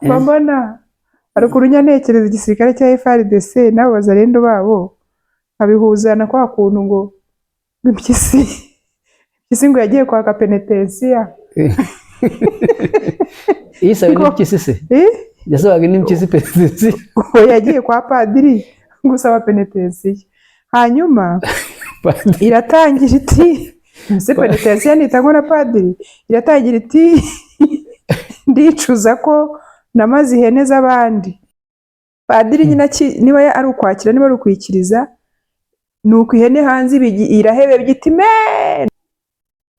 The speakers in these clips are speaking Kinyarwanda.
mbona haruguru ntekereza igisirikare cya FARDC n'abo bazalendo babo abihuza na kwa kuntu ngo impyisi ngo yagiye kwaka penetensiya Yisabe n'impyisi se yasabaga n'impyisi penetensiya yagiye kwa padiri gusaba penetensiya hanyuma iratangira iti ese penetensiya nitangwa na padiri iratangira iti ndicuza ko namaze ihene z'abandi padiri nyine niba ari ukwakira niba ari ukwikiriza ni uko ihene hanze irahebe byiti me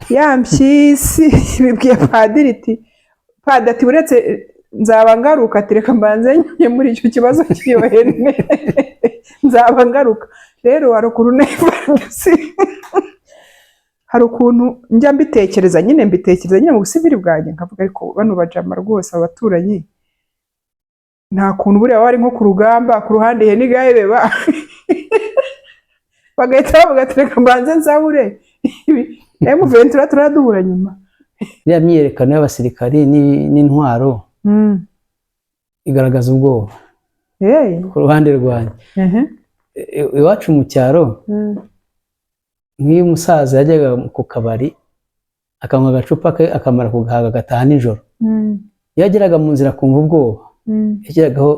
ya mpyisi bibwiye padiri iti padiri ati uretse nzaba ngaruka tereka mbanze nye muri icyo kibazo cy'iyo hene nzaba ngaruka rero hari ukuntu hari ukuntu njya mbitekereza nyine mu busivili bwanjye nkavuga ariko bano bajama rwose abaturanyi nta kuntu buriya wari nko ku rugamba ku ruhande ihene igahebeba bagahita bavuga ati reka mbanze nzahure M23 turaduhura nyuma ya myiyerekano y'abasirikari n'intwaro igaragaza ubwoba ku ruhande rwanjye iwacu mu cyaro nk'iyo umusaza yajyaga ku kabari akanywa agacupa ke akamara kugahaga agataha nijoro yageraga mu nzira akumva ubwoba yashyiragaho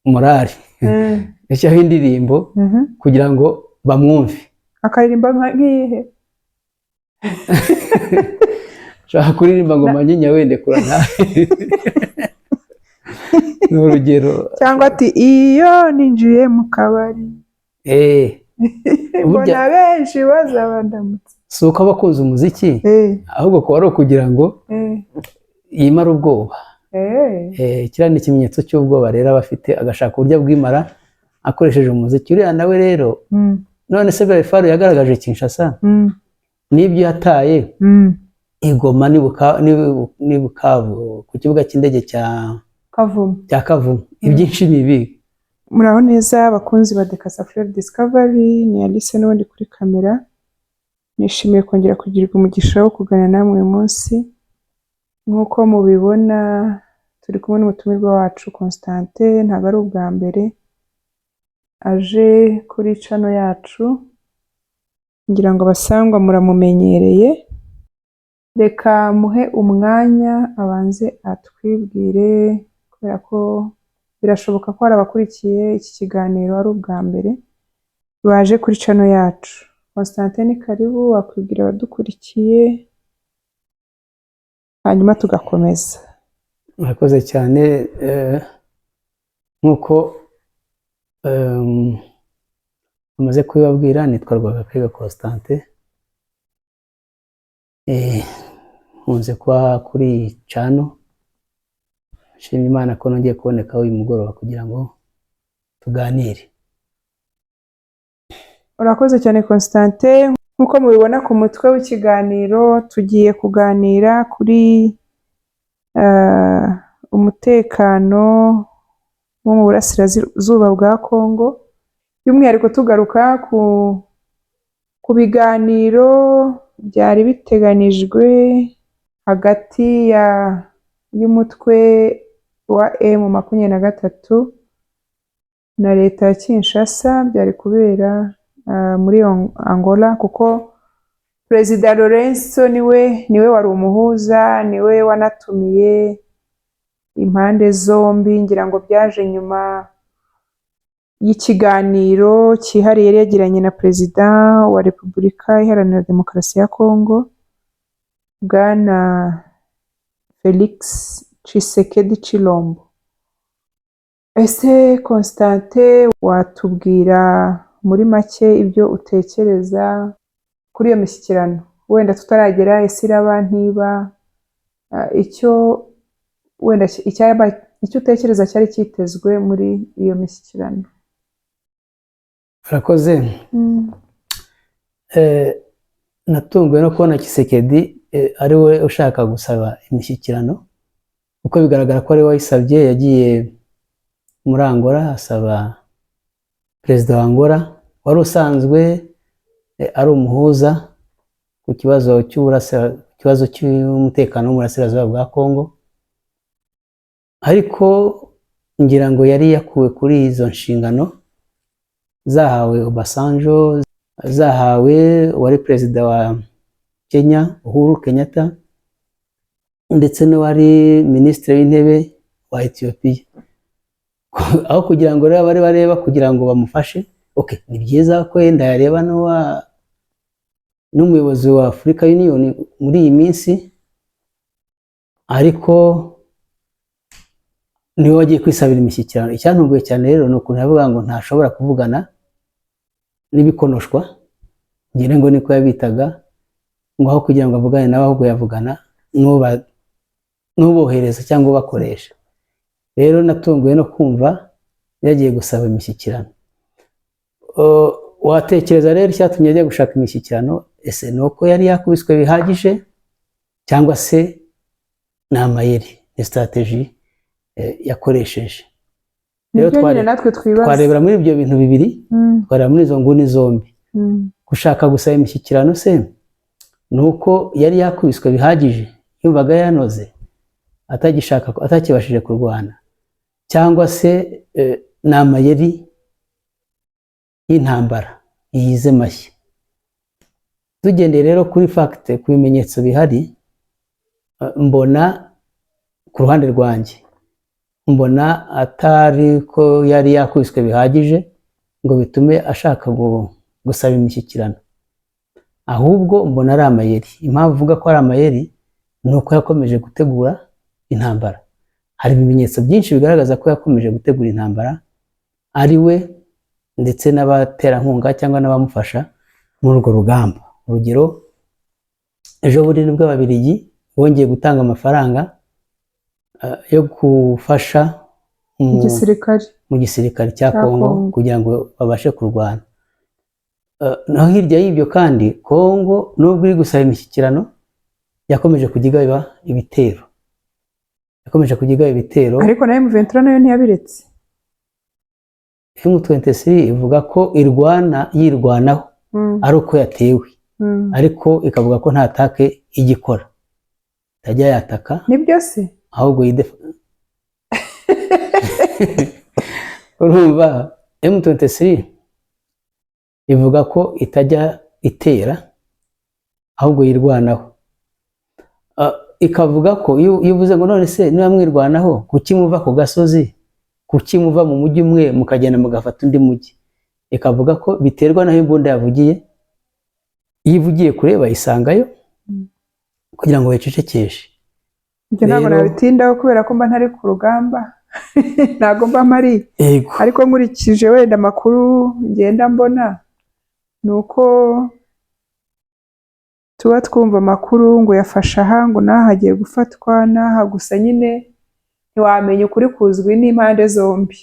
morali yashyiraho indirimbo kugira ngo bamwumve akaririmba nk'iyihe nshaka kuririmba ngo manyinya wende kura nawe ni urugero cyangwa ati iyo ninjiye mu kabari mbona benshi bazaba ndamutse si uko aba akunze umuziki ahubwo kuba ari ukugira ngo yimare ubwoba kiriya ni ikimenyetso cy'ubwoba rero aba afite agashaka uburyo bwimara akoresheje umuziki uriya nawe rero none se Faru yagaragaje Kinshasa n'ibyo yataye igoma ni Bukavu ku kibuga cy'indege cya Kavumu ibyinshi bibi. Muraho neza abakunzi ba Dekasa Fleur Discovery, ni Alice n'ubundi kuri kamera. Nishimiye kongera kugirirwa umugisha wo kuganira namwe uyu munsi. Nk'uko mubibona turi kumwe n'umutumirwa wacu Constantin, ntabwo ari ubwa mbere aje kuri channel yacu, ngira ngo basangwa muramumenyereye. Reka muhe umwanya abanze atwibwire, kubera ko birashoboka ko hari abakurikiye iki kiganiro ari ubwa mbere baje kuri channel yacu. Constantin, karibu, wakwibwira abadukurikiye hanyuma tugakomeza. Murakoze cyane, nk'uko umaze kubibabwira, nitwa Rwagakwiga Constantin. Nkunze kuba kuri channel. Nshimira Imana ko nongeye kuboneka uyu mugoroba kugira ngo tuganire. Urakoze cyane Constantin. Nk'uko mubibona ku mutwe w'ikiganiro, tugiye kuganira kuri umutekano wo mu burasirazuba bwa Kongo, by'umwihariko tugaruka ku biganiro byari biteganijwe hagati y'umutwe wa M23 na leta ya Kinshasa, byari kubera muri Angola, kuko Perezida Lorenzo niwe wari umuhuza, niwe wanatumiye impande zombi. Ngira ngo byaje nyuma y'ikiganiro cyihariye yari yagiranye na Perezida wa Repubulika Iharanira Demokarasi ya Kongo, Bwana Felix Tshisekedi Tshilombo. Ese Constantin, watubwira muri make ibyo utekereza kuri iyo mishyikirano, wenda tutaragera ese iraba ntiba, icyo utekereza cyari cyitezwe muri iyo mishyikirano? Urakoze. Natunguwe no kubona Tshisekedi ari we ushaka gusaba imishyikirano, kuko bigaragara ko ari we wayisabye. Yagiye muri Angola asaba Perezida wa Angola wari usanzwe ari umuhuza ku kibazo cy'umutekano wo mu burasirazuba bwa Kongo, ariko ngira ngo yari yakuwe kuri izo nshingano zahawe Obasanjo, zahawe wari perezida wa Kenya Uhuru Kenyatta, ndetse n'uwari minisitiri w'intebe wa Ethiopia. Aho kugira ngo rero bari bareba kugira ngo bamufashe, okay, ni byiza ko yenda yareba n'umuyobozi wa Africa Union muri iyi minsi, ariko niwe wagiye kwisabira imishyikirano. Icyantunguye cyane rero ni ukuntu yavuga ngo ntashobora kuvugana n'ibikonoshwa, ngira ngo niko yabitaga, ngo aho kugira ngo avugane nabo ahubwo yavugana n'ubohereza cyangwa ubakoresha. Rero natunguwe no kumva yagiye gusaba imishyikirano. Watekereza rero icyatumye ajya gushaka imishyikirano, ese ni uko yari yakubiswe bihagije cyangwa se ni amayeri, ni strategy yakoresheje? Rero twarebera muri ibyo bintu bibiri, twareba muri izo nguni zombi. Gushaka gusaba imishyikirano se ni uko yari yakubiswe bihagije, yumvaga yanoze, atakibashije kurwana, cyangwa se ni amayeri y'intambara yize mashya? Tugendeye rero kuri fact, ku bimenyetso bihari, mbona ku ruhande rwanjye, mbona atari ko yari yakubiswe bihagije ngo bitume ashaka gusaba imishyikirano, ahubwo mbona ari amayeri. Impamvu uvuga ko ari amayeri ni uko yakomeje gutegura intambara. Hari ibimenyetso byinshi bigaragaza ko yakomeje gutegura intambara, ari we ndetse n'abaterankunga cyangwa n'abamufasha muri urwo rugamba. Urugero, ejo bundi nibwo Ababiligi bongeye gutanga amafaranga yo gufasha mu gisirikare cya Kongo kugira ngo babashe kurwana. Naho hirya y'ibyo kandi, Kongo nubwo iri gusaba imishyikirano, yakomeje kujya igaba ibitero, ariko nayo M23 nayo ntiyabiretse. M23 ivuga ko yirwanaho ari uko yatewe, ariko ikavuga ko nta atake igikora, itajya yataka. Nibyo se? Ahubwo urumva M23 ivuga ko itajya itera, ahubwo yirwanaho. Ikavuga ko iyo uvuze ngo none se niba mwirwanaho, kuki muva ku gasozi, kuki muva mu mujyi umwe mukagenda mugafata undi mujyi? Ikavuga ko biterwa naho imbunda yavugiye, iyo ivugiye kure bayisangayo kugira ngo bayicecekeshe. Ibyo ntabwo nabitindaho kubera ko mba ntari ku rugamba, ntabwo mba mpari. Ariko nkurikije wenda amakuru ngenda mbona, ni uko tuba twumva amakuru ngo yafashe aha, ngo n'aha hagiye gufatwa n'aha, gusa nyine ntiwamenya ukuri kuzwi n'impande zombi.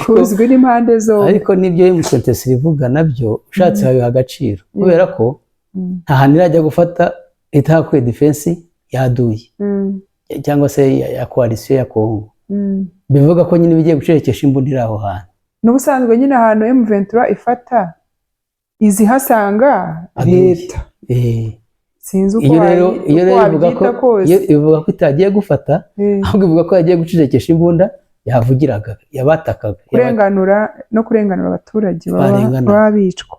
Kuzwi n'impande zombi. Ariko n'ibyo M23 ivuga nabyo ushatse wabiha agaciro, kubera ko nta hantu irajya gufata itahakuye defense yaduye, cyangwa se ya coalition ya Kongo. Bivuga ko nyine bigiye gucerekesha imbunda iri aho hantu. N'ubusanzwe nyine ahantu M23 ifata izihasanga leta. Sinzi uko wabyita kose. Iyo ivuga ko itagiye gufata, ahubwo ivuga ko yagiye gucecekesha imbunda yavugiraga, yabatakaga. Kurenganura abaturage baba bicwa.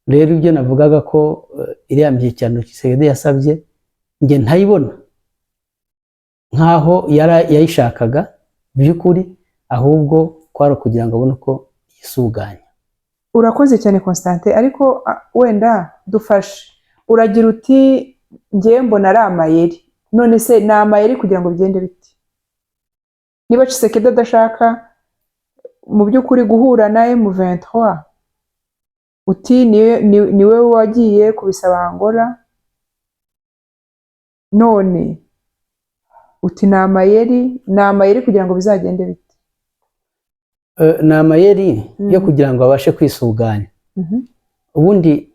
Rero ibyo navugaga ko iriya mishyikirano Tshisekedi yasabye, njye ntayibona nkaho yayishakaga by'ukuri, ahubwo kwari kugira ngo abone uko yisuganya. Urakoze cyane Constantin, ariko wenda dufashe. Uragira uti ngiye mbona ari amayeri. None se ni amayeri kugira ngo bigende biti? Niba Tshisekedi adashaka mu by'ukuri guhura na M23, uti niwe wagiye kubisaba Angola, none uti ni amayeri kugira ngo bizagende biti? Ni amayeri yo kugira ngo abashe kwisuganya. Ubundi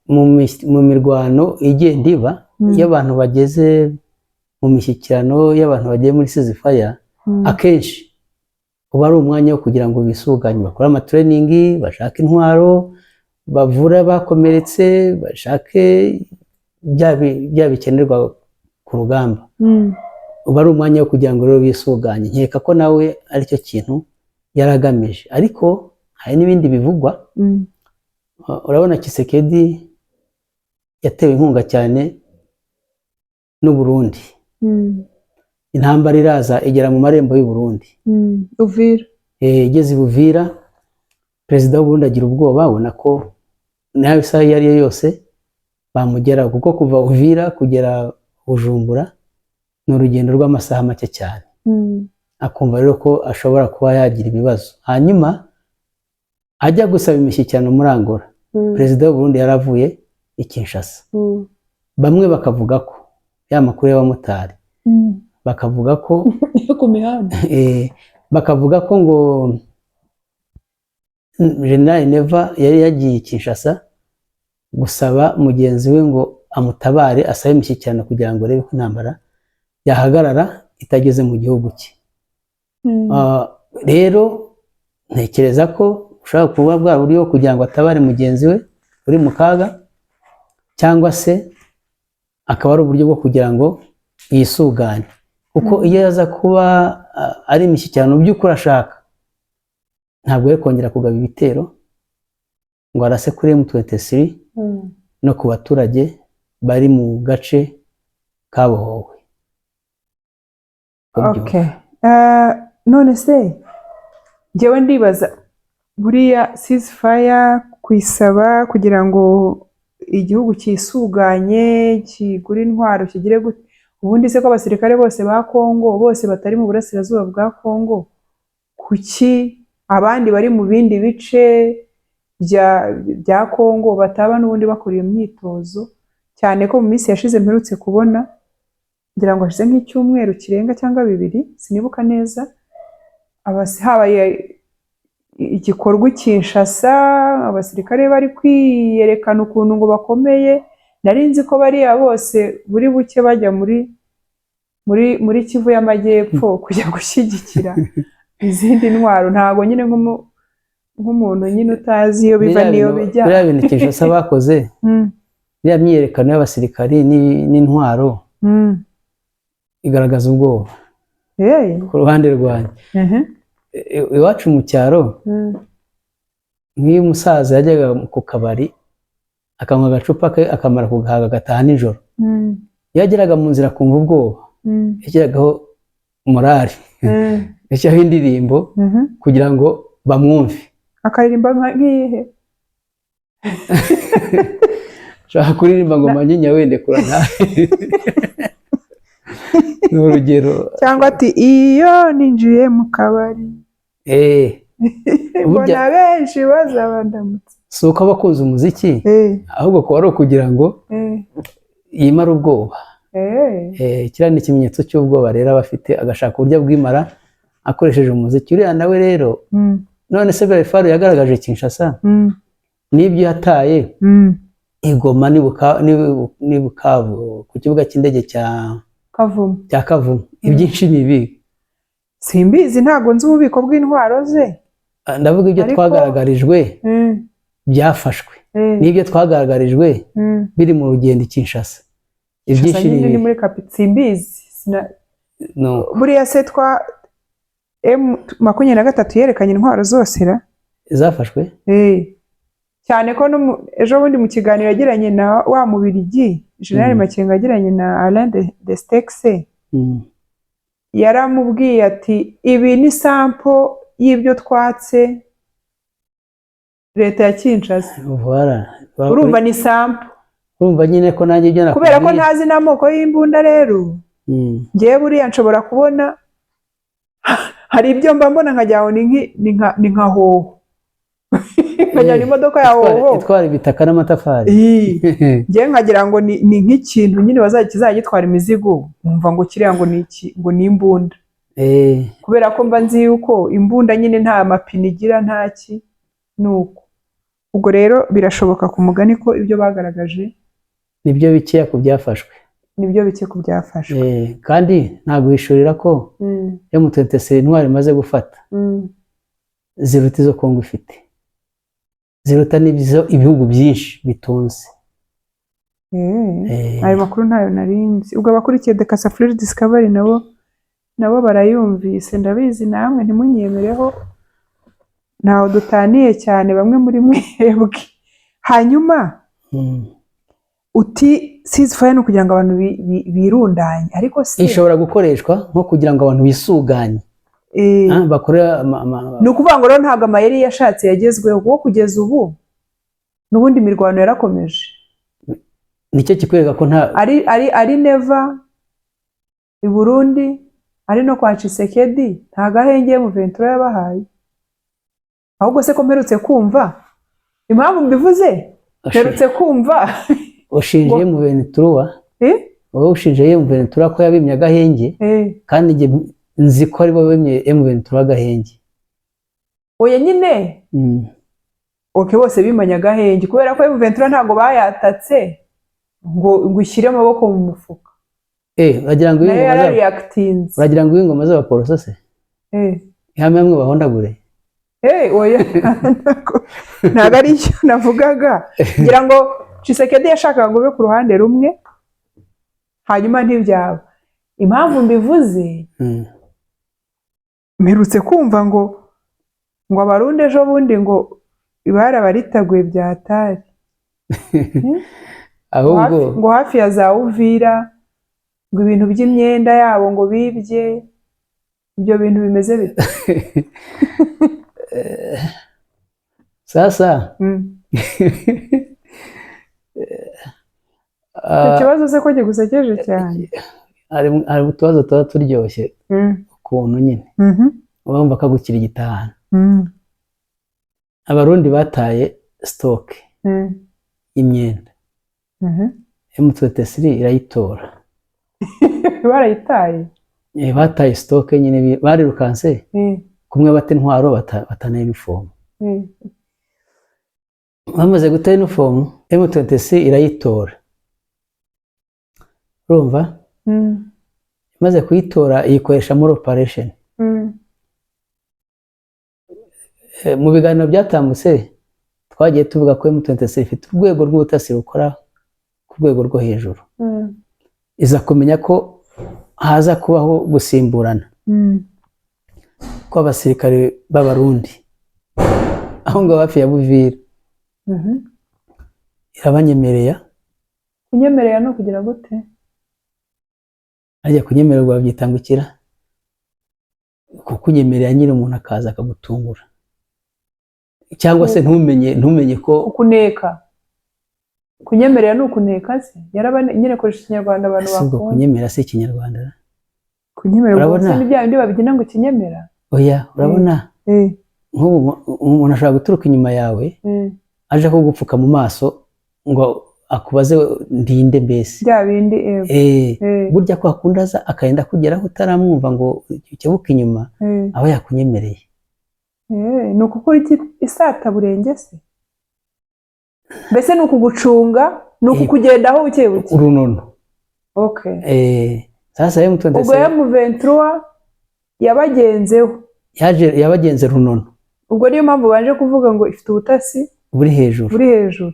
mu mirwano igenda iba, iyo abantu bageze mu mishyikirano, iyo abantu bagiye muri ceasefire, akenshi uba ari umwanya wo kugira ngo bisuganye, bakore amatraining, bashake intwaro, bavura bakomeretse, bashake bya bikenerwa ku rugamba. uba ari umwanya wo kugira ngo rero bisuganye. Nkeka ko nawe aricyo kintu yaragamije, ariko hari n'ibindi bivugwa. Urabona Tshisekedi yatewe inkunga cyane n'u Burundi. Intambara iraza igera mu marembo y'u Burundi. Uvira. Igeze i Buvira, perezida w'u Burundi agira ubwoba, abona ko nawe isaha iyo ari yo yose bamugeraho, kuko kuva Uvira kugera Bujumbura ni urugendo rw'amasaha make cyane. Akumva rero ko ashobora kuba yagira ibibazo. Hanyuma ajya gusaba imishyikirano muri Angola, perezida w'u Burundi yaravuye i Kinshasa. Bamwe bakavuga ko ya makuru y'abamotari, bakavuga ko ku mihanda, bakavuga ko ngo General Neva yari yagiye i Kinshasa gusaba mugenzi we ngo amutabare, asabe imishyikirano kugira ngo arebe ko intambara yahagarara itageze mu gihugu cye. Rero ntekereza ko ushobora kuba bwa buryo kugira ngo atabare mugenzi we uri mu kaga, cyangwa se akaba ari uburyo bwo kugira ngo yisuganye, kuko iyo yaza kuba ari imishyikirano by'ukuri ashaka, ntabwo yari kongera kugaba ibitero ngo arase kuri M23 no ku baturage bari mu gace kabohowe. Okay. None se njyewe ndibaza buriya ceasefire kwisaba kugira ngo igihugu cyisuganye kigure intwaro kigire gute, ubundi se ko abasirikare bose ba Kongo bose batari mu burasirazuba bwa Kongo, kuki abandi bari mu bindi bice bya Kongo bataba n'ubundi bakora iyo myitozo? Cyane ko mu minsi yashize mperutse kubona, ngira ngo hashize nk'icyumweru kirenga cyangwa 2, sinibuka neza, habaye igikorwa i Kinshasa, abasirikare bari kwiyerekana ukuntu ngo bakomeye. Nari nzi ko bariya bose buri buke bajya muri Kivu y'Amajyepfo kujya gushyigikira izindi ntwaro. Ntabwo nyine nk'umuntu nyine utazi iyo biva niyo bijya. Biriya bintu Kinshasa bakoze, biriya myiyerekano y'abasirikari n'intwaro igaragaza ubwoba ku ruhande rwanjye. Iwacu mu cyaro, nk'iyo umusaza yajyaga ku kabari akanywa agacupa ke akamara kugahaga agataha nijoro, yageraga mu nzira akumva ubwoba, yashyiragaho morali, yashyiraho indirimbo kugira ngo bamwumve. Akaririmba nk'iyihe? Nshaka kuririmba ngo manyinya wende kurana ni urugero. Cyangwa ati iyo ninjiye mu kabari mbona benshi bazabandamutse. Si uko abakunze umuziki, ahubwo ko ari ukugira ngo yimare ubwoba. Kiriya ni ikimenyetso cy'ubwoba rero aba afite, agashaka uburyo bwimara akoresheje umuziki. Uriya nawe rero, none se Berifaru yagaragaje Kinshasa n'ibyo yataye i Goma n'i Bukavu ku kibuga cy'indege cya Kavumu. Ibyinshi ni ibi simbizi, ntabwo nzi ububiko bw'intwaro ze. Ndavuga ibyo twagaragarijwe byafashwe, n'ibyo twagaragarijwe biri mu rugendo i Kinshasa. Ibyinshi ni muri simbizi. Buriya se M23 yerekanye intwaro zose zafashwe, cyane ko ejo bundi mu kiganiro yagiranye na wa Mubirigi General Makenga yagiranye na Alain Destex, yaramubwiye ati ibi ni sample y'ibyo twatse leta ya Kinshasa. Urumva ni sample, urumva nyine ko nanjye ibyo kubera ko ntazi n'amoko y'imbunda. Rero ngewe buriya nshobora kubona hari ibyo mba mbona nkajya aho ni nka hoho, nkajyana imodoka ya hoho itwara ibitaka n'amatafari, ngewe nkagira ngo ni nk'ikintu nyine kizajya gitwara imizigo, nkumva ngo kiriya ngo ni imbunda, kubera ko mba nzi yuko imbunda nyine nta mapine igira, ntaki nuko. Ubwo rero birashoboka ku mugani ko ibyo bagaragaje nibyo bikeya ku byafashwe, kandi ntabwo wishurira ko M23 intwari imaze gufata ziruta izo Kongo ifite, ziruta n'ibizo ibihugu byinshi bitunze. Ayo makuru ntayo narinzi. Ubwo abakurikiye The Casafleur Discovery nabo nabo barayumvise, ndabizi namwe ntimunyemereho, ntaho dutaniye cyane bamwe muri mwebwe. Hanyuma uti ceasefire no kugira ngo abantu birundanye, ariko se ishobora gukoreshwa nko kugira ngo abantu bisuganye bakorera ni ukuvuga ngo rero ntabwo amayeri yashatse yagezweho, kuko kugeza ubu n'ubundi imirwano yarakomeje. Nicyo kikwereka ko nta ari neva i Burundi, ari no kwa Tshisekedi, nta gahenge M23 yabahaye. Ahubwo se ko mperutse kumva, impamvu mbivuze mperutse kumva ushinje M23 wowe ushinje M23 ko yabimye agahenge, kandi nge nzi ko ari bo bimye M23 agahenge. Oya nyine oke bose bimanya agahenge kubera ko M23 ntago bayatatse ngo ushyire amaboko mu mufuka. Uragira ngo ingoma z'abaporoso se ihame hamwe bahondagure? Oya ntabwo ari cyo navugaga, ngira ngo Tshisekedi yashakaga ngo be ku ruhande rumwe, hanyuma ntibyaba. Impamvu mbivuze, mperutse kumva ngo abarundi ejo bundi ngo ibara baritaguye byatari ahubwo ngo hafi ya za Uvira, ngo ibintu by'imyenda yabo ngo bibye. Ibyo bintu bimeze bite? Sasa ikibazo se ko gigusekeje cyane, hari utubazo tuba turyoshye ukuntu nyine urumva kagukira igitahana. Abarundi bataye stock y'imyenda, M23 irayitora. Barayitaye? Bataye stock nyine, barirukanse kumwe bata intwaro batana uniform. Bamaze guta uniform, M23 irayitora. Urumva? Maze kuyitora iyikoresha muri operation. Mu biganiro byatambutse twagiye tuvuga ko M23 ifite urwego rw'ubutasi rukora ku rwego rwo hejuru. Iza kumenya ko haza kubaho gusimburana kw'abasirikare b'Abarundi aho ngo hafi ya Buvira. Irabanyemerera. Kunyemerera no kugira gute? Ajya kunyemererwa babyitangukira, kukunyemerera nyine umuntu akaza akagutungura, cyangwa se ntumenye ko kuneka. Kunyemerera no kuneka se nyine koresha Ikinyarwanda abantu bakunda. Kunyemera se Ikinyarwanda? Kunyemerera urabona ni bya bindi babigina ngo kinyemera. Oya urabona nk'ubu umuntu ashobora guturuka inyuma yawe aje kugupfuka mu maso ngo akubaze ndinde mbese bya bindi burya ko akundaza akagenda kugeraho utaramwumva ngo ukebuke inyuma aba yakunyemereye. Ni ukukora iki isata burenge se? Mbese ni ukugucunga, ni ukukugendaho buke buke urunono. Sasa M23 ubwo M23 yabagenzeho, yabagenze runono. Ubwo niyo mpamvu banje kuvuga ngo ifite ubutasi buri hejuru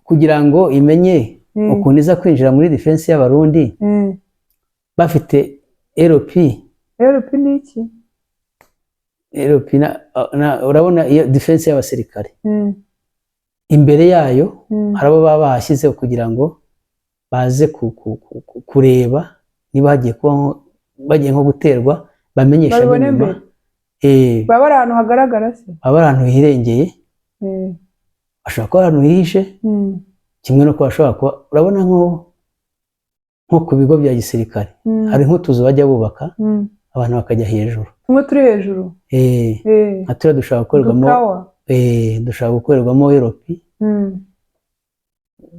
kugira ngo imenye ukuntu iza kwinjira muri defense y'Abarundi bafite LP. LP ni iki? LP urabona iyo defense y'abasirikare imbere yayo harabo baba bahashyizeho kugira ngo baze kureba niba bagiye nko guterwa bamenyesha nyuma. Baba ari ahantu hagaragara se? Baba ari ahantu hirengeye, bashobora kuba ahantu hihishe, kimwe no bashobora kuba urabona nko ku bigo bya gisirikare hari nk'utuzu bajya bubaka abantu bakajya hejuru. Tumwe turi hejuru? Nka turiya dushobora gukorerwamo LP,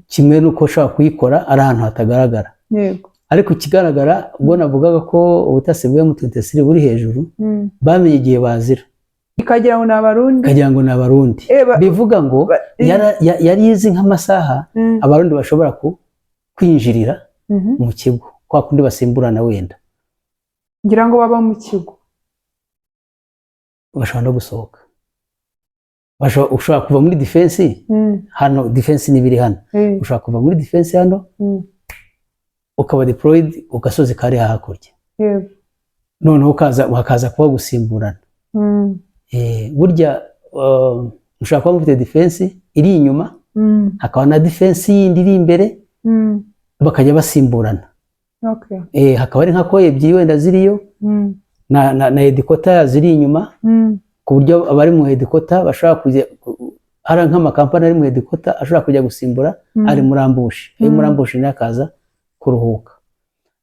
kimwe n'uko ushobora kuyikora ari ahantu hatagaragara. Ariko ikigaragara ubwo navugaga ko ubutasi bwa M23 buri hejuru bamenye igihe bazira, ikagira ngo ni Abarundi, bivuga ngo yari izi nk'amasaha Abarundi bashobora kwinjirira mu kigo kwa kundi basimburana. Wenda ngira ngo baba mu kigo bashobora no gusohoka, ushobora kuva muri defense hano, defense nibiri hano, ushobora kuva muri defense hano ukaba deployed ugasozi kari hakurya. noneho hakaza kuba gusimburana. Burya ushobora kuba mufite defense iri inyuma, hakaba na defense yindi iri imbere, bakajya basimburana. Hakaba ari nka koye ebyiri wenda ziriyo na headquarter ziri inyuma, ku buryo abari mu headquarter bashobora kujya ari nk'amakampani ari mu headquarter ashobora kujya gusimbura ari muri ambushi. Ari muri ambushi nayo akaza kuruhuka.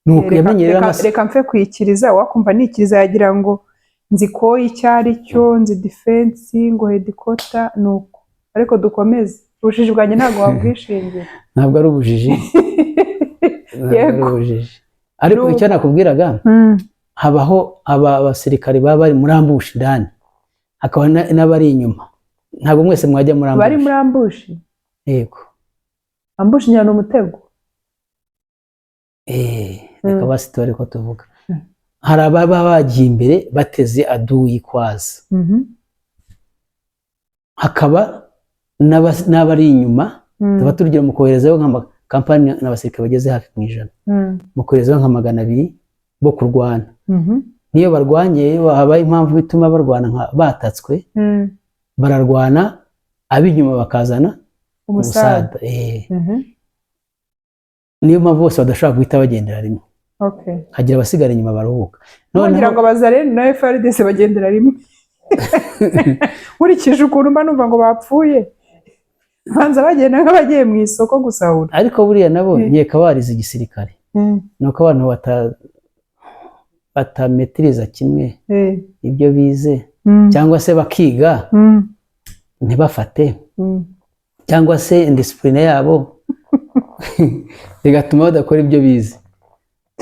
Nuko yamenyerera reka mfe kwikiriza, wakumva nikiriza yagira ngo nzi koye icyari cyo, nzi defense ngo headquarter, nuko ariko dukomeze. Ubujiji bwanjye ntabwo wabwishingira. Ntabwo ari ubujiji. Yego. Ariko icyo nakubwiraga, habaho abasirikari baba bari muri ambushi ndani, hakaba n'abari inyuma. Ntabwo mwese mwajya muri ambushi. Bari muri ambushi? Yego. Ambushi ni umutego? Reka basi ko tuvuga. Hari ababa bagiye imbere bateze aduyi kwaza. Hakaba n'abari inyuma, tuba turugira mu koherezaho nk'amakampani n'abasirikare bageze hafi mu 100. Mu koherezaho nka 200 bo kurwana. Niyo barwanye habaye impamvu bituma barwana batatswe, bararwana ab'inyuma bakazana umusada. Niyo mpamvu bose badashobora guhita bagendera rimwe. Hagira abasigara inyuma baruhuka. Ngira ngo Bazarene na FARDC bagendera rimwe. Nkurikije ukuntu mba numva ngo bapfuye, banza bagenda nk'abagiye mu isoko gusahura. Ariko buriya nabo nkeka barize igisirikare. Nuko abantu batametiriza kimwe ibyo bize, cyangwa se bakiga ntibafate, cyangwa se indiscipline yabo bigatuma badakora ibyo bize,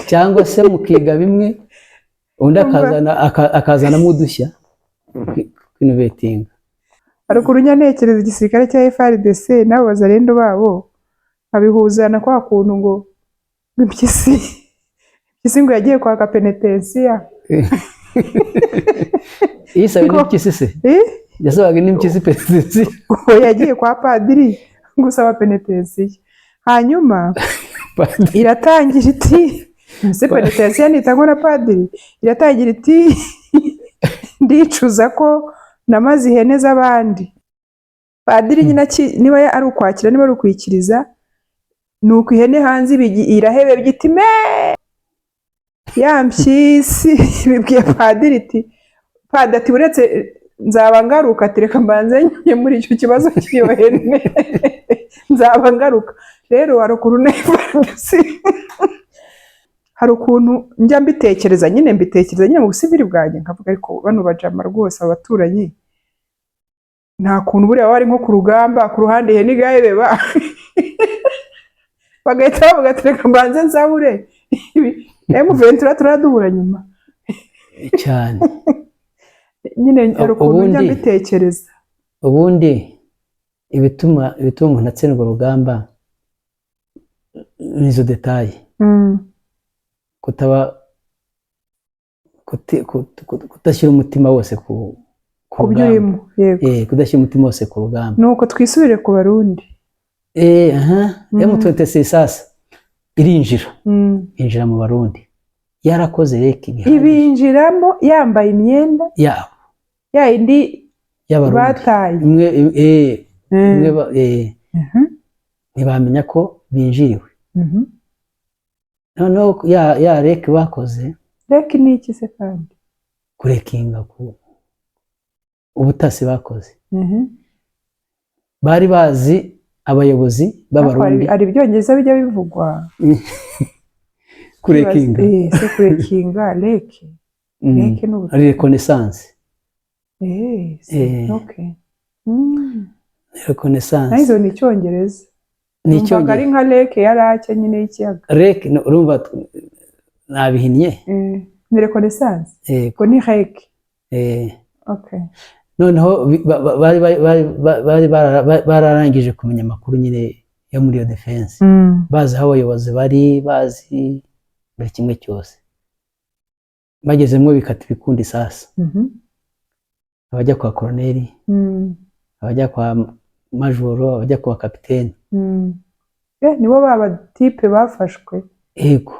cyangwa se mukiga bimwe undi akazanamo udushya kwinovetinga. Ariko urunyantekereza igisirikare cya FARDC nabo Bazarendo babo abihuzana kwa kuntu ngo impyisi ngo yagiye kwaka penetensiya. Yisabe n'impyisi se? Yasabaga n'impyisi penetensiya. Yagiye kwa padiri gusaba penetensiya, hanyuma iratangira iti se penetensiya nitangwa na padiri, iratangira iti ndicuza ko namaze ihene z'abandi. Padiri nyina niba ari ukwakira niba ari ukwikiriza, nuko ihene hanze irahebe byiti me ya mpyisi bibwiye padiri iti padiri ati uretse nzaba ngaruka, tereka mbanze njye muri icyo kibazo cy'iyo hene nzaba ngaruka. Rero hari ukuntu hari ukuntu njya mbitekereza nyine mu busivili bwanjye nkavuga ariko bano bajama rwose abaturanyi nta kuntu buriya bari nko ku rugamba ku ruhande ihene igahebeba bagahita bavuga ati reka mbanze nzabure M23 turaduhura nyuma cyane. Nyine hari ukuntu njya mbitekereza. Ubundi ibituma umuntu atsindwa urugamba nizo detaye. Kudashyira umutima wose ku rugamba. Kudashyira umutima wose ku rugamba. Nuko twisubire ku Barundi. M23 sasa irinjira. Injira mu Barundi. Yarakoze reki ibinjiramo yambaye imyenda yabo. Ya indi bataye. Ntibamenya ko binjiriwe. Noneho ya reki bakoze. Reki ni iki se kandi? Kurekinga ubutasi bakoze. Bari bazi abayobozi b'Abarundi. Ari byongeza bijya bivugwa. Kurekinga. Se kurekinga reki. Reki no ari reconnaissance. Okay. Reconnaissance. Nizo ni cyongereza. Ni cyongereza. Ari nka reki yarake nyine y'ikiyaga. Reki urumva nabihinnye. Ni reconnaissance. Ko ni reki. Okay. Noneho bari bararangije kumenya amakuru nyine yo muri iyo defense. Bazi aho abayobozi bari, bazi buri kimwe cyose. Bagezemo bikata ibikundi sasa. Abajya kwa koloneli, abajya kwa majoro, abajya kwa kapiteni. Nibo baba type bafashwe. Yego.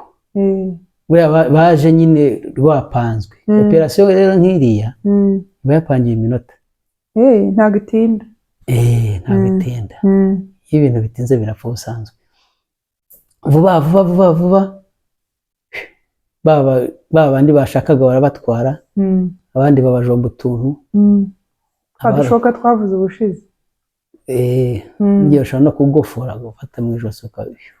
baje nyine rwapanzwe. Operasiyo rero nk'iriya iba yapangiye iminota, ntabwo itinda, ntabwo itinda. Iyo ibintu bitinze birapfa ubusanzwe. Vuba bandi bashakaga barabatwara, abandi babajomba utuntu, dushoka twavuze ubushize, igihe ushobora no kugofora gufata mu ijosi ukabisha.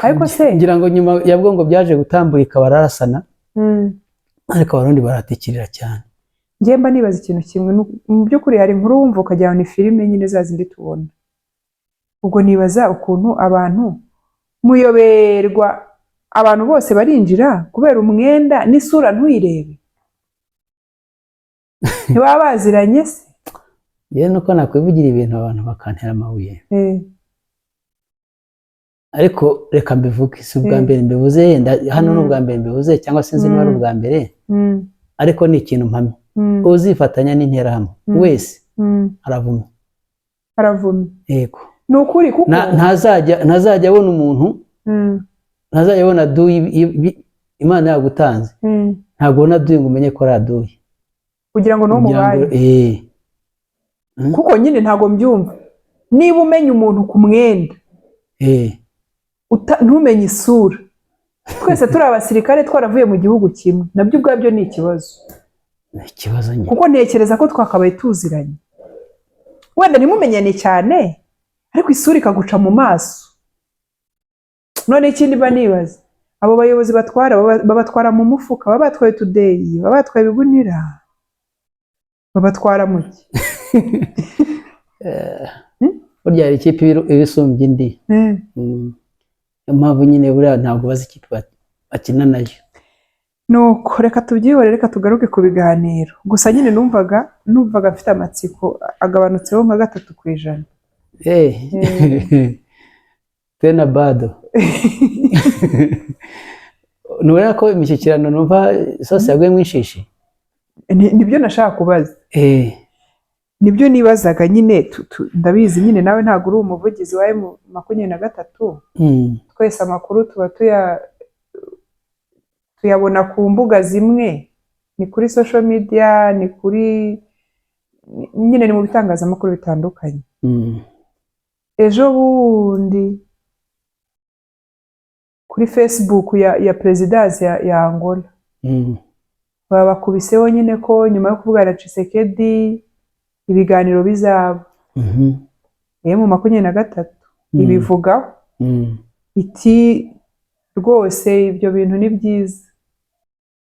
Ariko se ngira ngo nyuma ya bwo ngo byaje gutamburika bararasana, ariko abarundi baratikirira cyane. Njye mba nibaza ikintu kimwe, mu by'ukuri hari inkuru wumva ukagira ngo ni filime nyine za zindi tubona. Ubwo nibaza ukuntu abantu muyoberwa, abantu bose barinjira kubera umwenda n'isura ntuyirebe. Ntibaba baziranye se? Yewe nuko nakwivugira ibintu abantu bakantera amabuye. Ariko reka mbivuge, si ubwa mbere mbivuze, hano ni ubwa mbere mbivuze, cyangwa sinzi niba ari ubwa mbere, ariko ni ikintu mpamye. Uzifatanya n'interahamwe wese aravumye. Yego. Ni ukuri kuko ntazajya abona umuntu, ntazajya abona duyi Imana yagutanze, ntabwo ubona duyi ngo umenye ko ari aduyi kugira ngo no mubaye. Kuko nyine ntabwo mbyumva, niba umenya umuntu ku mwenda ntumenye isura, twese turi abasirikare twaravuye mu gihugu kimwe, nabyo ubwabyo ni ikibazo. Nyine kuko ntekereza ko twakabaye tuziranye, wenda ntimumenyane cyane ariko isura ikaguca mu maso. None ikindi mba nibaza, abo bayobozi babatwara mu mufuka, baba batwaye utudeyi, baba batwaye ibigunira, babatwara mu ki? burya hari ikipe ibisumbye indi, impamvu nyine buriya ntabwo bazi ikipe bakina nayo. Nuko reka tubyihore, reka tugaruke ku biganiro. Gusa nyine numvaga mfite amatsiko agabanutseho nka 3%. Tena bado. Nubona ko imishyikirano numva sose yaguye mwishishi. Nibyo nashaka kubaza. Nibyo nibazaga nyine, ndabizi nyine nawe ntabwo uri umuvugizi wa M23. Twese amakuru tuba tuyabona ku mbuga zimwe, ni kuri social media, ni kuri nyine ni mu bitangazamakuru bitandukanye. Ejo bundi kuri Facebook ya Presidence ya Angola, babakubiseho nyine ko nyuma yo kuvugana na Tshisekedi ibiganiro bizaba. M23 ibivugaho iti rwose ibyo bintu ni byiza,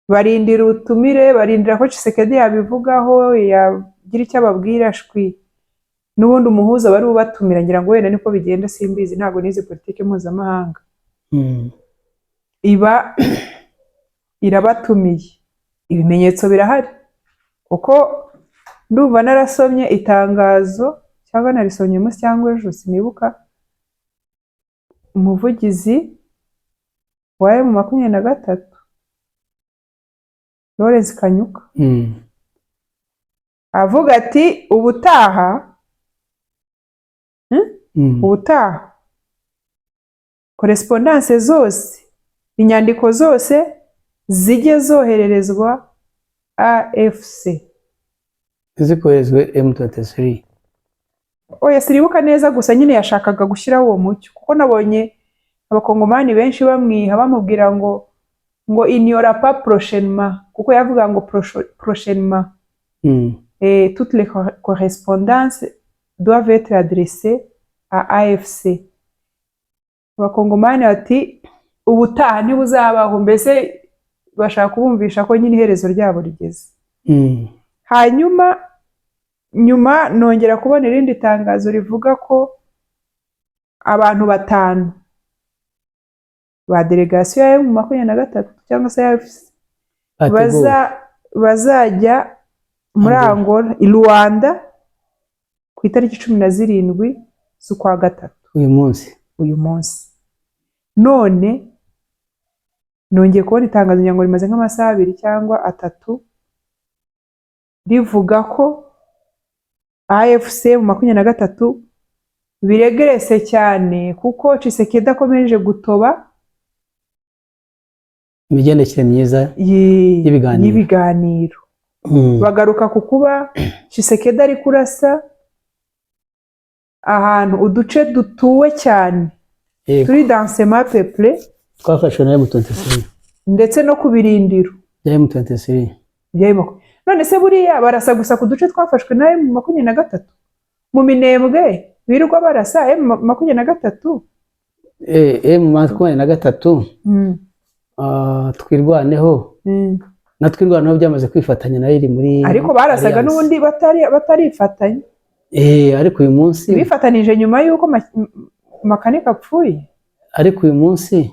barindira utumire, barindira ko Tshisekedi yabivugaho, yagira icyo ababwira shwi. N'ubundi umuhuza bari ubatumira, ngira ngo wenda niko bigenda, simbizi, ntabwo nize politike mpuzamahanga. Irabatumiye, ibimenyetso birahari, kuko ndumva narasomye itangazo, cyangwa narisomye munsi cyangwa ejo sinibuka, umuvugizi wa M23 Lawrence Kanyuka avuga ati ubutaha correspondance zose, inyandiko zose zijye zohererezwa AFC, zikoherezwe M23. Oya siribuka neza, gusa nyine yashakaga gushyiraho uwo mucyo, kuko nabonye abakongomani benshi bamwiha bamubwira ngo ignora pas prochainement, kuko yavuga ngo prochainement toutes les correspondances doivent être adressées à AFC. Abakongomani ati ubutaha ntibuzabaho, mbese bashaka kubumvisha ko nyine iherezo ryabo rigeze. Hanyuma nyuma nongera kubona irindi tangazo rivuga ko abantu 5 ba delegation ya M23 cyangwa se AFC bazajya muri Angola, i Rwanda ku itariki 17 z'ukwa gatatu uyu munsi. None nongeye kubona itangazo ngo rimaze nk'amasaha 2 cyangwa 3 rivuga ko AFC mu 23 biregerese cyane, kuko Tshisekedi akomeje gutoba imigendekere myiza y'ibiganiro. Bagaruka ku kuba Tshisekedi ari kurasa ahantu uduce dutuwe cyane turi dansement peuple twafashwe na M23 ndetse no ku birindiro bya M23. None se buriya barasa gusa ku duce twafashwe na M23 mu Minembwe birirwa barasa M23? M23 twirwaneho na twirwaneho byamaze kwifatanya nayo iri muri, ariko barasaga n'ubundi batarifatanya. Ariko uyu munsi bifatanije nyuma y'uko Makanika apfuye. Ariko uyu munsi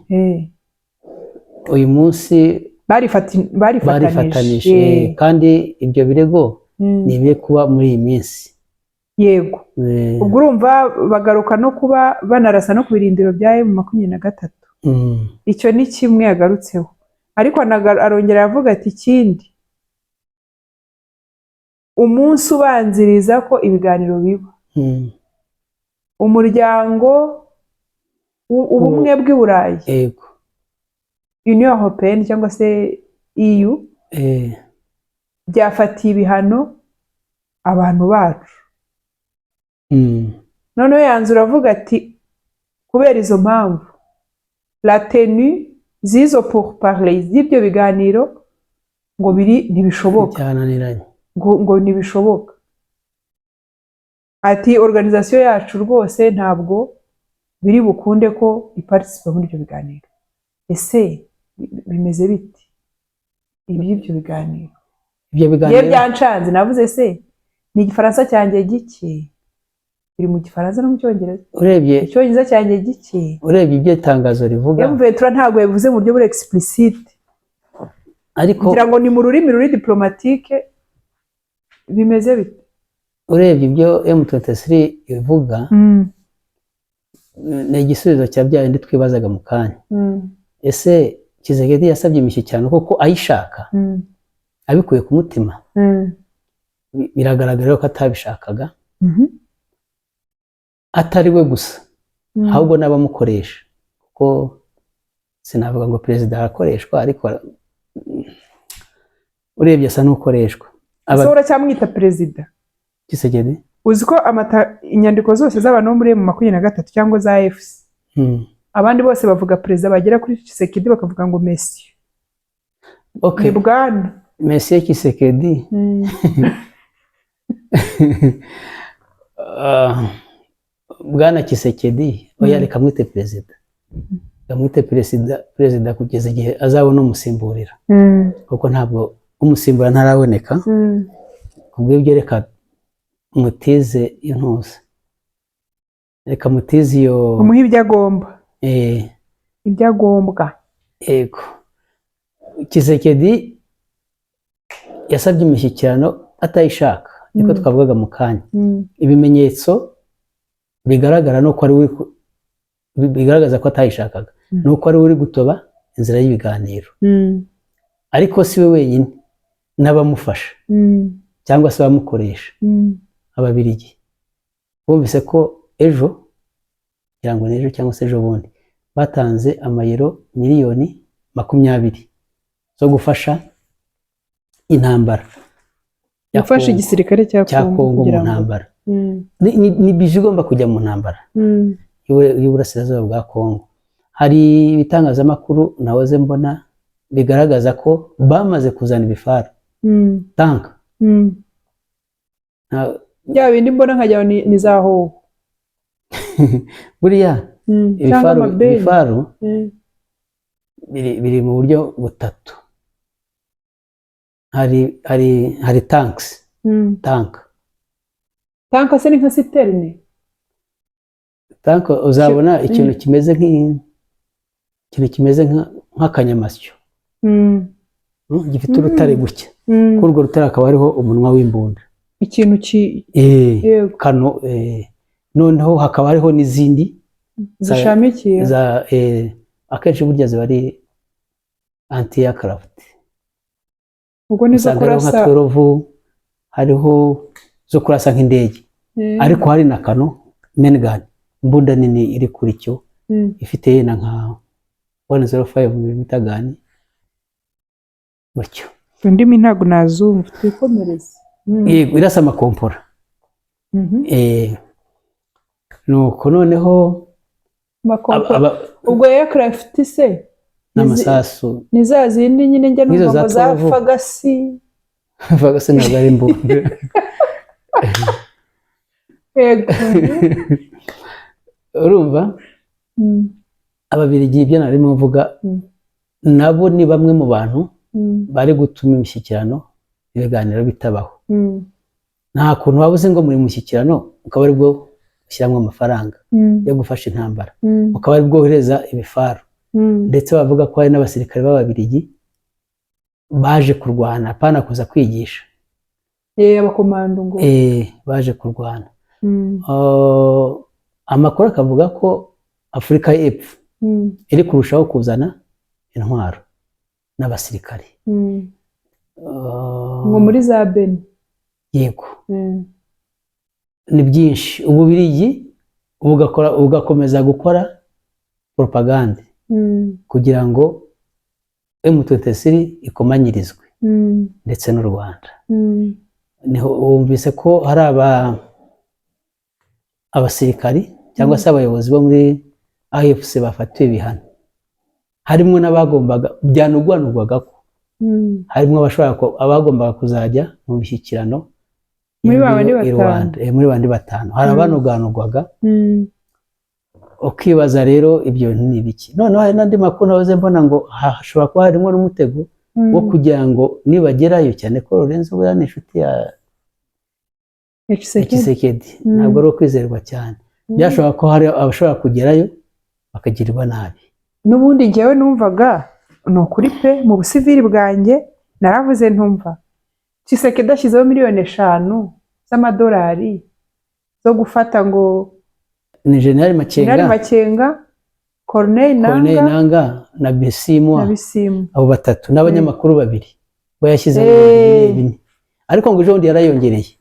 barifatanije kandi ibyo birego ni ibiye kuba muri iyi minsi. Yego. Ubwo urumva bagaruka no kuba banarasa no ku birindiro bya M23. Icyo ni kimwe yagarutseho, ariko arongera avuga ati ikindi, umunsi ubanziriza ko ibiganiro biba, umuryango ubumwe bw'i Burayi, Union Européenne cyangwa se EU, byafatiye ibihano abantu bacu. Noneho yanzura avuga ati kubera izo mpamvu la tenue z'izo pourparlers z'ibyo biganiro ngo ntibishoboka, ngo ntibishoboka. Ati organisation yacu rwose ntabwo biri bukunde ko iparticipa muri ibyo biganiro. Ese bimeze biti ibyo biganiro? Ye byancanze, navuze se ni igifaransa cyanjye gike, biri mu gifaransa no mu cyongereza. Urebye icyongereza cyanjye gike, urebye ibyo tangazo rivuga, M23 ntabwo yavuze mu buryo buri explicite, ariko kugira ngo ni mu rurimi ruri diplomatique. Bimeze bite? Urebye ibyo M23 ivuga ni igisubizo cya bya bindi twibazaga mu kanya. Ese Tshisekedi yasabye imishyikirano koko ayishaka, abikuye ku mutima? Biragaragara ko atabishakaga, atari we gusa ahubwo n'abamukoresha, kuko sinavuga ngo perezida arakoreshwa, ariko urebye asa n'ukoreshwa. Ese cyamwita perezida Tshisekedi? Uzi ko inyandiko zose z'abantu bo muri M23 cyangwa za FC, abandi bose bavuga perezida, bagera kuri Tshisekedi bakavuga ngo Monsieur. Okay. Ni bwana Monsieur Tshisekedi. Bwana Tshisekedi oya reka mwite perezida, kamwite perezida kugeza igihe azabona umusimburira, kuko ntabwo umusimbura ntaraboneka. Kubw'ibyo reka mutize intuza, reka mutize iyo umuha ibyo agomba, ibyo agombwa. Yego. Tshisekedi yasabye imishyikirano atayishaka, niko twavugaga mu kanya. Ibimenyetso bigaragara no ko ari bigaragaza ko atayishakaga, nuko ari uri gutoba inzira y'ibiganiro. Ariko si we wenyine, n'abamufasha cyangwa se abamukoresha, Ababiligi bumvise ko ejo, kugira ngo n'ejo cyangwa se ejo bundi, batanze amayero miliyoni 20 zo gufasha intambara, gufasha igisirikare cya Kongo mu ntambara. Ni bije igomba kujya mu ntambara y'uburasirazuba bwa Kongo. Hari ibitangazamakuru nahoze mbona bigaragaza ko bamaze kuzana ibifaru, tanka. Ya bindi mbona nkajya ni za hoho. Buriya ibifaru biri mu buryo butatu. Hari tanks, tanka se ni nka citerne. Tanka uzabona ikintu kimeze nk'akanyamasyo, gifite urutare gutya, kuri urwo rutare akaba hariho umunwa w'imbunda, ikintu kano, noneho hakaba hariho n'izindi zishamikiye, akenshi burya ziba ari anti-aircraft. ubwo nizo kurasa nka twerovu, hariho zo kurasa nk'indege, ariko hari na kano main gun, imbunda nini iri kuri cyo, ifite na nka 105 mm gun, gutyo. Indimi ntabwo nazumva, twikomereze. Yego, irasa amakompora. Nuko noneho ubwo aircraft se n'amasasu ni za zindi nyine njya numva ngo za fagasi. Fagasi ntabwo ari imbunda. Yego. Urumva Ababiligi ibyo narimo mvuga nabo ni bamwe mu bantu bari gutuma imishyikirano ibiganiro bitabaho. Nta kuntu waba uzi ngo muri mushyikirano ukaba ari bwo ushyiramo amafaranga yo gufasha intambara, ukaba ari bwo wohereza ibifaru, ndetse bavuga ko hari n'abasirikare b'Ababiligi baje kurwana apana kuza kwigisha. Abakomando ngo baje kurwana. Amakuru akavuga ko Afurika y'Epfo iri kurushaho kuzana intwaro n'abasirikare ngo muri za Beni. Yego, ni byinshi. Ububirigi bugakomeza gukora propagande kugira ngo M23 ikomanyirizwe ndetse n'u Rwanda. Niho wumvise ko hari abasirikari cyangwa se abayobozi bo muri AFC bafatiwe ibihano, harimo n'abagombaga byanugwanugwaga ko harimo abagombaga kuzajya mu mishyikirano muri Rwanda, muri bandi batanu hari abanuganugwaga. Ukibaza rero ibyo ni biki. Noneho hari n'andi makuru nahoze mbona ngo hashobora kuba harimo n'umutego wo kugira ngo nibagerayo, cyane ko Lorenzo buriya ni inshuti ya Tshisekedi, ntabwo ari ukwizerwa cyane. Byashobora ko hari abashobora kugerayo bakagirirwa nabi. N'ubundi njyewe numvaga ni ukuri pe, mu busivili bwanjye naravuze ntumva Tshisekedi ashyizeho miliyoni 5 z'amadolari zo gufata ngo ni General Makenga, Corneille Nanga na Bisimwa, abo batatu n'abanyamakuru 2 bo yashyizeho bine, ariko ngo ejo ndi yarayongereye.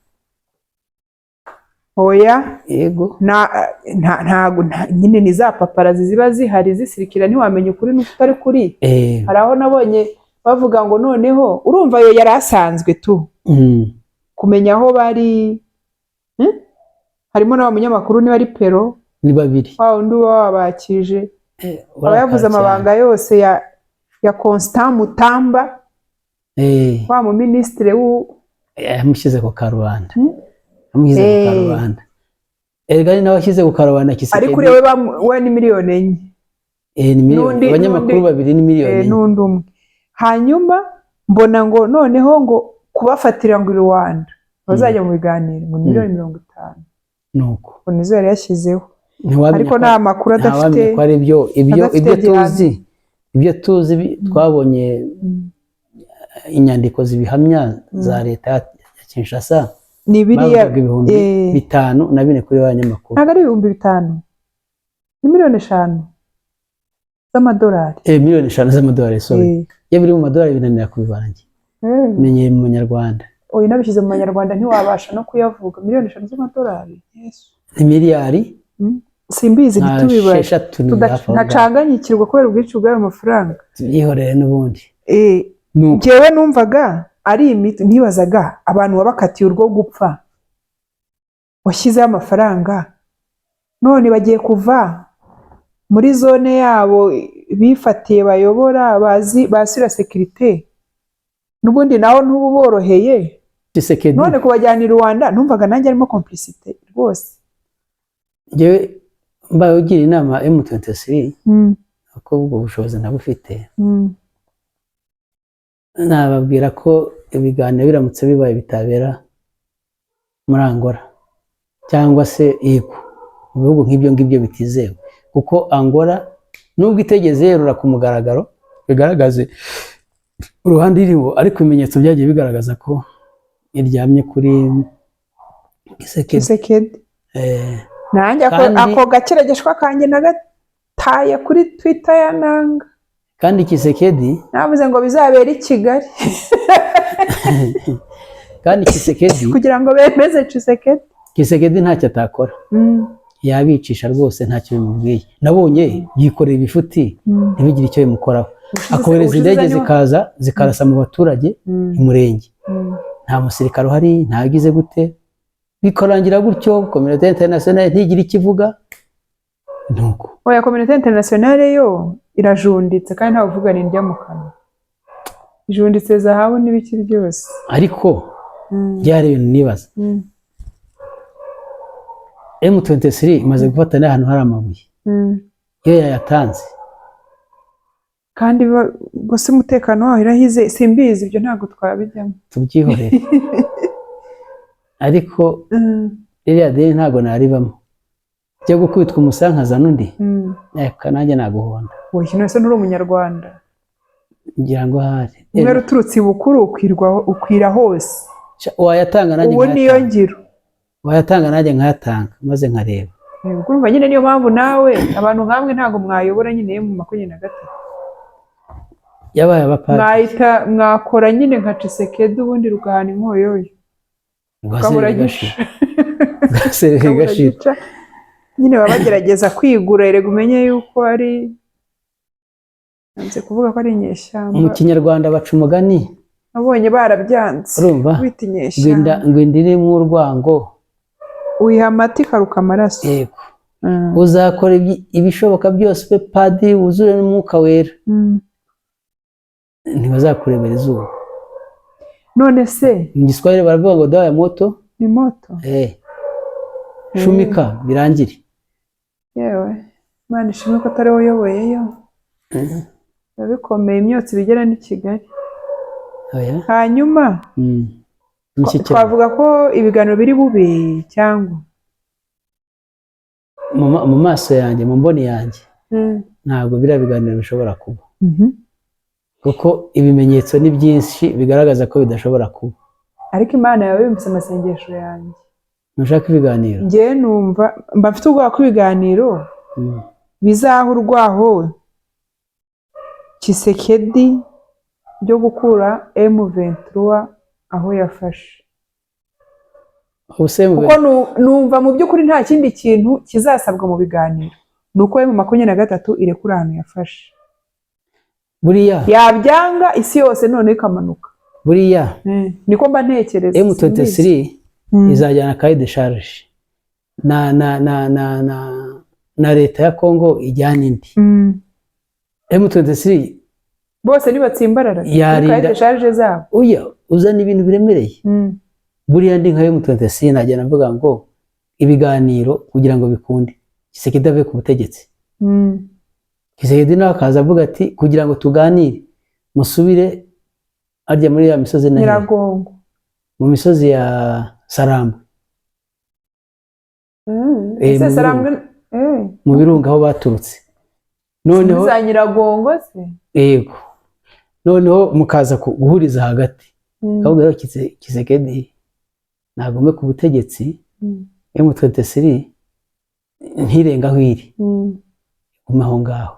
Oya, yego, ntago nyine ni za paparazi ziba zihari zisirikira, ntiwamenye ukuri n'utari kuri. Hari aho nabonye bavuga ngo noneho urumva yo yari asanzwe tu kumenya aho bari. Harimo n'abanyamakuru niba ari Pero ni 2 undi wabakije abayavuze amabanga yose ya Constant Mutamba, wa mu ministre yamushyize ku karubanda. Amuhize ku karubanda. Erega nawe ashyize ku karubanda Tshisekedi. Ariko we ni miliyoni 4. Ni miliyoni, abanyamakuru 2 ni miliyoni 4. N'undi umwe. Hanyuma mbona ngo noneho ngo kubafatira ngo i Rwanda bazajya mu biganiro mu miliyoni 50. Nuko nizo yari yashyizeho, ariko nta makuru adafite. Ibyo tuzi twabonye inyandiko zibihamya za leta ya Kinshasa ni biriya 5 kuri abanyamakuru. Ntabwo ari 5,000, ni miliyoni 5 z'amadolari. Miliyoni 5 z'amadolari, sorry. Iyo biri mu madolari binanira kubivangira. Menye mu Nyarwanda. Oya, nabishyize mu Manyarwanda ntiwabasha no kuyavuga. Miliyoni 5 z'amadolari. Yesu. Ni miliyari? Simbizi ntitubibare. Ntacanganyikirwa kubera ubwinshi bw'ayo mafaranga. Yihorere n'ubundi. Njyewe numvaga ari imiti, ntibazaga abantu wabakatiye urwo gupfa washyizeho amafaranga, none bagiye kuva muri zone yabo bifatiye bayobora basira sekirite, n'ubundi naho ntubu boroheye. None kubajyana i Rwanda numvaga nanjye arimo complicité rwose. Njyewe mbaye ugira inama M23 ko ubwo bushobozi nabufite, nababwira ko ibiganiro biramutse bibaye bitabera muri Angola cyangwa se yego mu bihugu nk'ibyo ngibyo bitizewe, kuko Angola nubwo itegeze yerura ku mugaragaro bigaragaze uruhande iriho, ariko ibimenyetso byagiye bigaragaza ko iryamye kuri Tshisekedi. Nanjye ako gakeregeshwa kanjye nagataye kuri Twitter ya Nanga. Kandi Tshisekedi navuze ngo bizabera i Kigali. Kandi Tshisekedi kugira ngo bemeze Tshisekedi ntacyo atakora. Yabicisha rwose ntacyo bimubwiye. Nabonye yikorera ibifuti ntibigire icyo bimukoraho. akohereza indege zikaza zikarasa mu baturage umurenge nta musirikare uhari ntagize gute bikarangira gutyo communauté internationale ntigira ikivuga nuko oya communauté internationale yo irajunditse kandi nta uvuga ni ndya mu kanwa ijunditse zahabu n'ibiki byose ariko byari ibintu nibaza M23 imaze gufata n'ahantu hari amabuye iyo yayatanze kandi gusa umutekano waho irahize simbizi ibyo ntabwo twabijyamo tubyihorere ariko iriya deni ntabwo naribamo cyo gukubitwa umusankaza n'undi nanjye naguhonda wowe kino se nturi umunyarwanda ngira ngo hari umwe ruturutse ibukuru ukwira hose wayatanga nanjye uwo niyo ngiro wayatanga nanjye nkayatanga maze nkareba urumva nyine niyo mpamvu nawe abantu nkamwe ntabwo mwayobora nyine mu 23 yabaye abapari mwakora nyine nka Tshisekedi ubundi rugahana inkoyoyo gashira nyine baba bagerageza kwigura erega umenye yuko ari nze kuvuga ko ari inyeshyamba mu kinyarwanda baca umugani nabonye barabyanze urumva ngo indiri mu urwango uyiha amata ikaruka amaraso yego uzakora ibishoboka byose pe padiri wuzure n'umwuka wera ntibazakurebera izuba none se mu Giswahili baravuga ngo dawa ya moto ni moto shumika birangire yewe Imana ishimwe ko atari wowe uyoboyeyo bikomeye imyotsi bigera n'i Kigali hanyuma twavuga ko ibiganiro biri bube cyangwa mu maso yanjye mu mboni yanjye ntabwo biriya biganiro bishobora kuba kuko ibimenyetso ni byinshi bigaragaza ko bidashobora kuba ariko Imana yawe yumvise amasengesho yanjye ntushaka ibiganiro njye numva mba mfite ubwoba ko ibiganiro bizahurwaho Tshisekedi byo gukura M23 aho yafashe kuko numva mu by'ukuri nta kindi kintu kizasabwa mu biganiro nuko M23 irekura ahantu yafashe buriya yabyanga isi yose none ikamanuka buriya niko mba ntekereza M23 izajyana cahier de charge na leta ya Congo ijyana indi M23 bose nibatsimbarara cahier de charge zabo uya uzana ibintu biremereye buriya ndi nka M23 najyana mvuga ngo ibiganiro kugira ngo bikunde Tshisekedi ave ku butegetsi Tshisekedi nawe akaza avuga ati kugira ngo tuganire musubire arya muri ya misozi na Nyiragongo mu misozi ya Sarambwe mu birunga aho baturutse noneho za Nyiragongo se yego noneho mukaza guhuriza hagati ahubwo rero Tshisekedi nagome ku butegetsi M23 ntirenga aho iri gumaho ngaho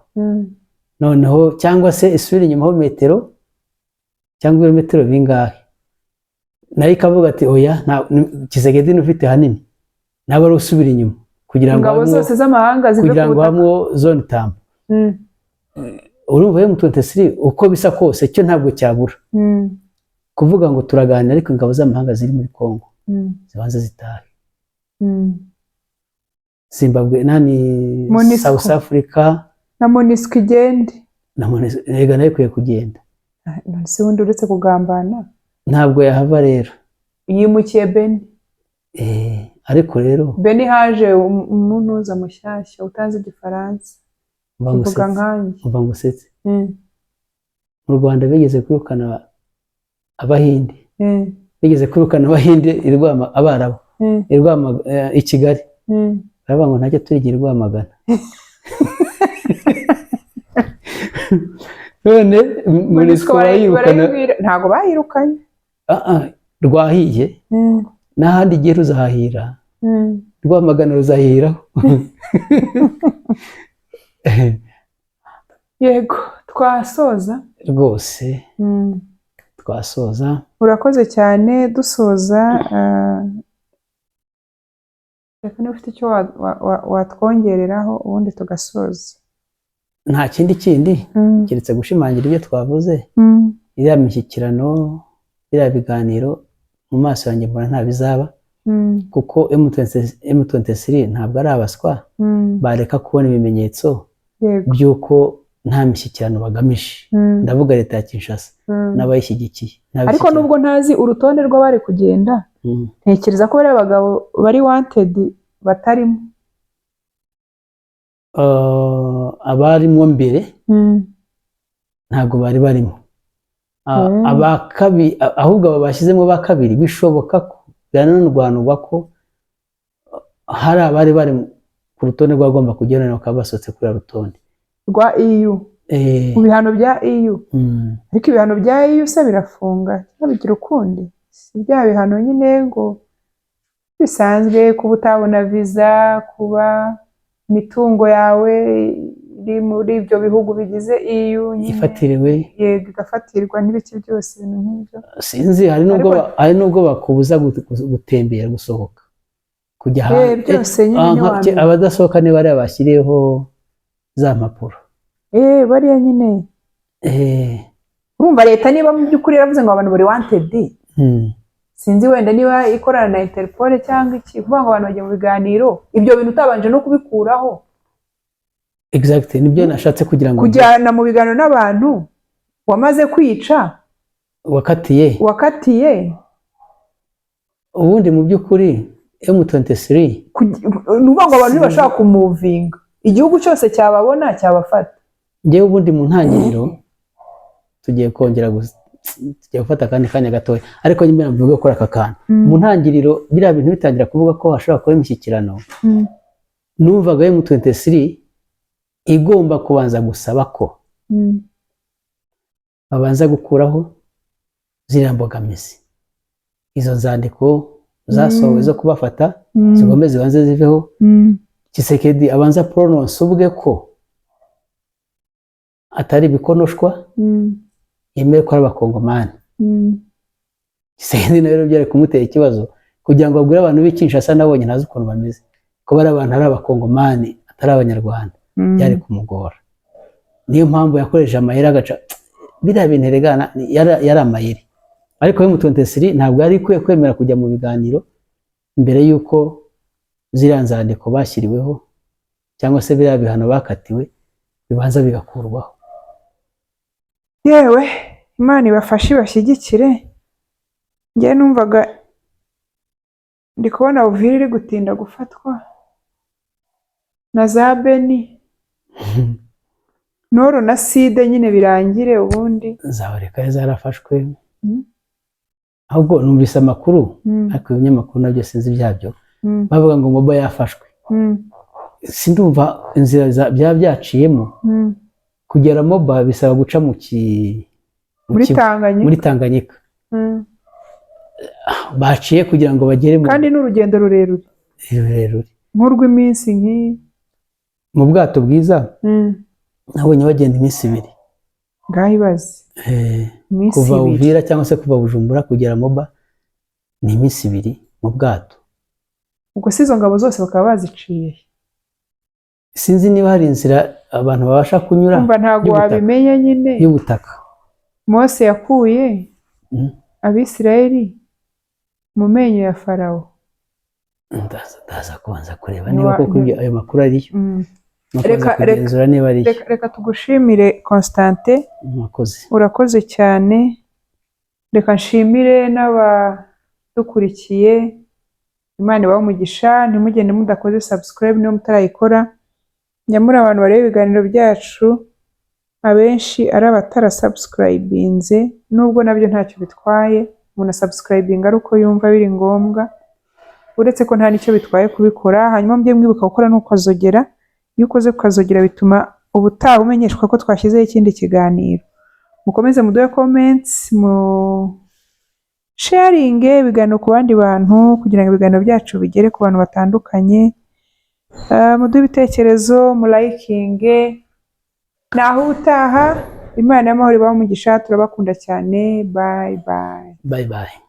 noneho cyangwa se isubire inyuma ho metero cyangwa ibirometero bingahe nayo ikavuga ati oya Tshisekedi n'ufite hanini nabo ari usubira inyuma kugira ngo ingabo zose z'amahanga zive kugira ngo hamwe zone tambo urumva M23 uko bisa kose cyo ntabwo cyabura kuvuga ngo turaganira ariko ingabo z'amahanga ziri muri Congo zibanza zitahe Zimbabwe nani South Africa na MONUSCO igende na MONUSCO rega nayo kwiye kugenda none se wundi uretse kugambana ntabwo yahava rero yimukiye Beni ariko rero Beni haje umunuza mushyashya utazi igifaransa uvuga nkanjye uva ngusetse mu Rwanda bigeze kwirukana abahindi bigeze kwirukana abahindi irwama abarabu irwama i Kigali baravuga ngo ntajya turigira Rwamagana none MONUSCO bayirukana ntago bayirukanye rwahiye n'ahandi igihe ruzahahira Rwamagana ruzahiraho yego twasoza rwose twasoza urakoze cyane dusoza reka niba ufite icyo watwongereraho ubundi tugasoza nta kindi keretse gushimangira ibyo twavuze, iriya mishyikirano, iriya biganiro mu maso yanjye mbona nta bizaba, kuko M23 ntabwo ari abaswa bareka kubona ibimenyetso by'uko nta mishyikirano bagamije. Ndavuga leta ya Kinshasa n'abayishyigikiye. Ariko nubwo ntazi urutonde rw'abari kugenda, ntekereza ko bari abagabo bari wanted batarimo. Abarimo mbere ntabwo bari barimo. Ahubwo aba bashyizemo ba kabiri bishoboka ko birananirwanirwa ko hari abari bari ku rutonde rwagomba kugenda bakaba basohotse kuri rutonde rwa EU, mu bihano bya EU. Ariko ibihano bya EU se birafunga bigira ukundi, si bya bihano nyine ngo bisanzwe kuba utabona visa, kuba imitungo yawe iri muri ibyo bihugu bigize EU ifatiriwe, yego igafatirwa n'ibiki byose ibintu nk'ibyo. Sinzi, hari nubwo bakubuza gutembera, gusohoka, kujya hanze byose nyine. Abadasohoka ni bariya bashyiriyeho za mpapuro, bariya nyine. Urumva leta niba mu by'ukuri yaravuze ngo abantu bari wanted, sinzi wenda niba ikorana na Interpol cyangwa iki, kuvuga ngo abantu bagiye mu biganiro, ibyo bintu utabanje no kubikuraho. Exactly, nibyo nashatse kugira ngo kujyana mu biganiro n'abantu wamaze kwica, wakatiye. Ubundi mu by'ukuri M23 nuvuga ngo abantu bashaka kumuvinga, igihugu cyose cyababona cyabafata. Ngewe ubundi mu ntangiriro tugiye gufata kandi kanya gatoya, ariko nyine mvuga gukora aka kantu. Mu ntangiriro biriya bintu bitangira kuvuga ko hashobora kuba imishyikirano, numvaga M23 igomba kubanza gusaba ko babanza gukuraho ziriya mbogamizi, izo nzandiko zasohowe zo kubafata zigomba zibanze ziveho. Tshisekedi abanza prononce ubwe ko atari bikonoshwa, yemeye ko ari abakongomani. Tshisekedi nawe byari kumutera ikibazo kugira ngo abwire abantu b'i Kinshasa, nabonye ntazi ukuntu bameze, ko bari abantu ari abakongomani atari abanyarwanda, byari kumugora. Niyo mpamvu yakoresha amayeri agaca biriya bintu regana, yari amayeri. Ariko M23 ntabwo yari ikwiye kwemera kujya mu biganiro mbere y'uko ziriya nzandiko bashyiriweho cyangwa se biriya bihano bakatiwe bibanza bigakurwaho. Yewe Imana ibafashe ibashyigikire. Njye numvaga ndi kubona Uvira iri gutinda gufatwa na za Beni Noro na Side nyine birangire, ubundi Zabareka zarafashwe. Ahubwo numvise amakuru, ariko ibinyamakuru nabyo sinzi byabyo, bavuga ngo Moba yafashwe. Sindumva inzira byaciyemo kugera Moba bisaba guca muri Tanganyika. Baciye kugira ngo bagere kandi n'urugendo rurerure nk'urw'iminsi nk'iyi mu bwato bwiza. Nabonye bagenda iminsi 2. Ngaho ibaze kuva Uvira cyangwa se kuva Bujumbura kugera Moba ni iminsi 2 mu bwato. Ubwo si izo ngabo zose bakaba baziciye. Sinzi niba hari inzira abantu babasha kunyura, umva ntago wabimenya nyine y'ubutaka. Mose yakuye Abisirayeli mu menyo ya Farawo. Ndaza kubanza kureba niba koko ayo makuru ariyo. Reka tugushimire Constantin, urakoze cyane. Reka nshimire n'abadukurikiye, Imana ibahe umugisha. Ntimugende mudakoze subscribe niba mutarayikora. Nyamura abantu bareba ibiganiro byacu abenshi ari abatara subscribinze, nubwo nabyo ntacyo bitwaye. Umuntu subscribing ari uko yumva biri ngombwa, uretse ko nta nicyo bitwaye kubikora. Hanyuma mujye mwibuka gukora n'ukazogera. Iyo ukoze ukazogera bituma ubutaha umenyeshwa ko twashyizeho ikindi kiganiro. Mukomeze muduhe comments, mu sharing ibiganiro ku bandi bantu kugira ngo ibiganiro byacu bigere ku bantu batandukanye. Muduhe ibitekerezo, mu liking. Naho utaha, Imana y'amahoro ibahe umugisha. Turabakunda cyane. Bye bye. Bye bye.